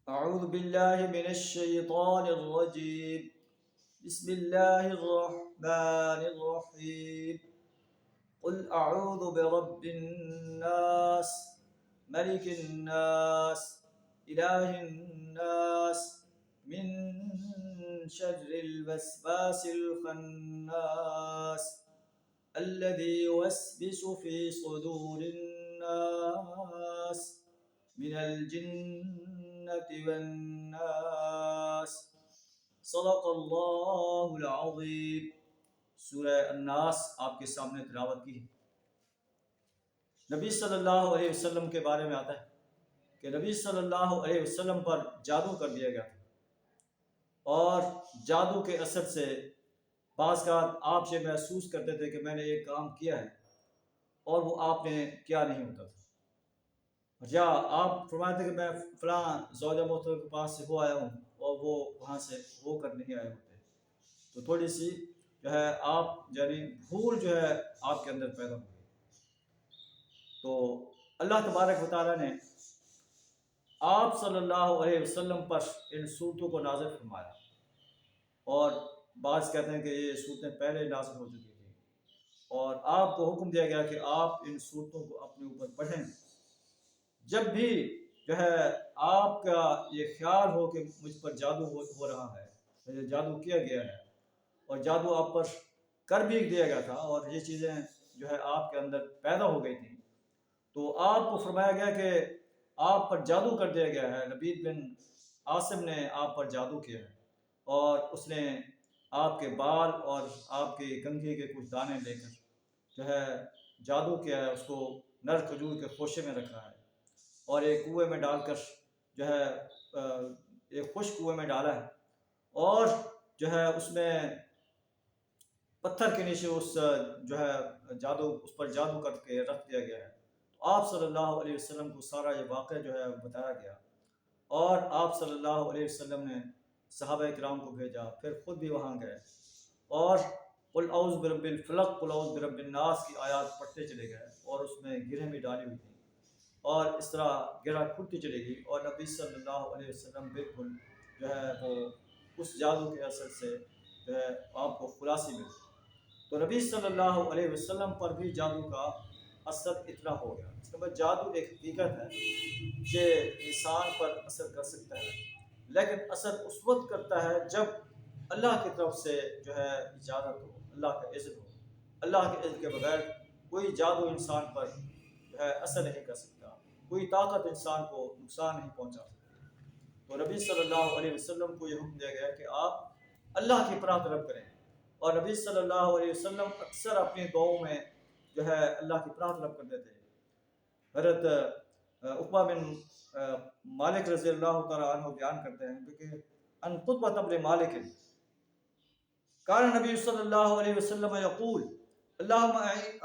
أعوذ بالله من الشيطان الرجيم. بسم الله الرحمن الرحيم. قل أعوذ برب الناس، ملك الناس، إله الناس، من شر الوسواس الخناس الذي يوسوس في صدور الناس من الجنة والناس. صدق اللہ العظیم. سورہ الناس آپ کے سامنے تلاوت کی. نبی صلی اللہ علیہ وسلم کے بارے میں آتا ہے کہ نبی صلی اللہ علیہ وسلم پر جادو کر دیا گیا تھا، اور جادو کے اثر سے بعض کا آپ یہ محسوس کرتے تھے کہ میں نے یہ کام کیا ہے، اور وہ آپ نے کیا نہیں ہوتا تھا. یا آپ فرماتے تھے کہ میں فلاں زوجہ محترم کے پاس سے ہو آیا ہوں، اور وہ وہاں سے ہو کر نہیں آئے ہوتے. تو تھوڑی سی جو ہے آپ یعنی بھول جو ہے آپ کے اندر پیدا ہو گئی. تو اللہ تبارک و تعالیٰ نے آپ صلی اللہ علیہ وسلم پر ان صورتوں کو نازل فرمایا، اور بعض کہتے ہیں کہ یہ صورتیں پہلے نازل ہو چکی تھیں، اور آپ کو حکم دیا گیا کہ آپ ان صورتوں کو اپنے اوپر پڑھیں. جب بھی جو ہے آپ کا یہ خیال ہو کہ مجھ پر جادو ہو رہا ہے، جادو کیا گیا ہے، اور جادو آپ پر کر بھی دیا گیا تھا، اور یہ چیزیں جو ہے آپ کے اندر پیدا ہو گئی تھیں، تو آپ کو فرمایا گیا کہ آپ پر جادو کر دیا گیا ہے. لبید بن عاصم نے آپ پر جادو کیا ہے، اور اس نے آپ کے بال اور آپ کے کنگھے کے کچھ دانے لے کر جو ہے جادو کیا ہے، اس کو نر کھجور کے خوشے میں رکھا ہے، اور ایک کنویں میں ڈال کر جو ہے ایک خشک کنویں میں ڈالا ہے، اور جو ہے اس میں پتھر کے نیچے اس جو ہے اس پر جادو کر کے رکھ دیا گیا ہے. تو آپ صلی اللہ علیہ وسلم کو سارا یہ واقعہ جو ہے بتایا گیا، اور آپ صلی اللہ علیہ وسلم نے صحابہ کرام کو بھیجا، پھر خود بھی وہاں گئے، اور قل اعوذ برب الفلق، قل اعوذ برب الناس کی آیات پڑھتے چلے گئے، اور اس میں گرہیں بھی ڈالی ہوئی تھیں، اور اس طرح گرہ کھلتی چلے گی، اور نبی صلی اللہ علیہ وسلم بالکل جو ہے وہ اس جادو کے اثر سے جو ہے آپ کو خلاصی ملی. تو نبی صلی اللہ علیہ وسلم پر بھی جادو کا اثر اتنا ہو گیا. اس کے بعد جادو ایک حقیقت ہے کہ انسان پر اثر کر سکتا ہے، لیکن اثر اس وقت کرتا ہے جب اللہ کی طرف سے جو ہے اجازت ہو، اللہ کا اذن ہو. اللہ کے اذن کے بغیر کوئی جادو انسان پر جو ہے اثر نہیں کر سکتا، کوئی طاقت انسان کو نقصان نہیں پہنچا سکتی. تو نبی صلی اللہ علیہ وسلم کو یہ حکم دیا گیا کہ آپ اللہ کی پناہ طلب کریں، اور نبی صلی اللہ علیہ وسلم اکثر اپنی دعاؤں میں جو ہے اللہ کی پناہ طلب کرتے تھے. حضرت عقبہ بن مالک رضی اللہ تعالیٰ عنہ بیان کرتے ہیں کہ ان قطبہ بن مالک کان نبی صلی اللہ علیہ وسلم یقول اللہم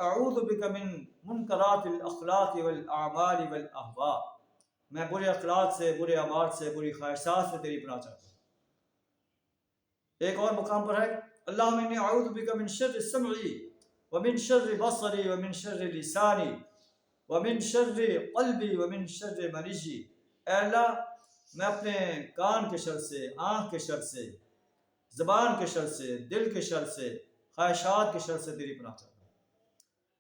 اعوذ بک من منکرات الاخلاق والاعمال والاہواء. میں برے اخلاق سے، برے اعمال سے، بری خواہشات سے تیری پناہ چاہتا ہوں. ایک اور مقام پر ہے اللہم انی اعوذ بک من شر سمعی ومن شر بصری ومن شر لسانی ومن شر قلبی ومن شر منیجی. اے اللہ میں اپنے کان کے شر سے، آنکھ کے شر سے، زبان کے شر سے، دل کے شر سے، خواہشات کے شر سے تیری پناہ چاہتا ہوں.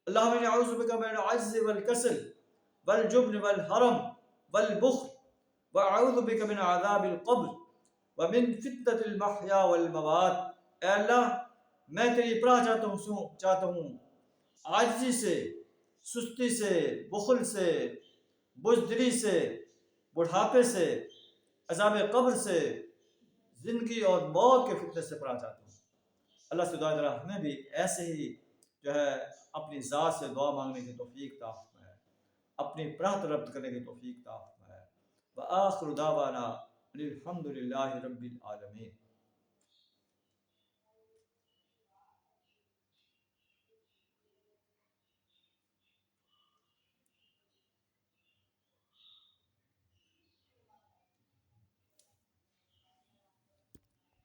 اللہم انی اعوذ بک من العجز والکسل والجبن والحرم والبخل واعوذ بک من عذاب القبر ومن فتنة المحیا والموات. اے اللہ میں تیری پناہ چاہتا ہوں عاجزی سے، سستی سے، بخل سے، بزدلی سے، بڑھاپے سے، عذاب قبر سے، زندگی اور موت کے فتنے سے پناہ چاہتا ہوں. اللہ سے دعا ذرا ہمیں بھی ایسے ہی جو ہے اپنی ذات سے دعا مانگنے کی توفیق عطا فرمائے، اپنی پناہ طلب کرنے کی توفیق عطا فرمائے. وآخر دعوانا الحمد للہ رب العالمین.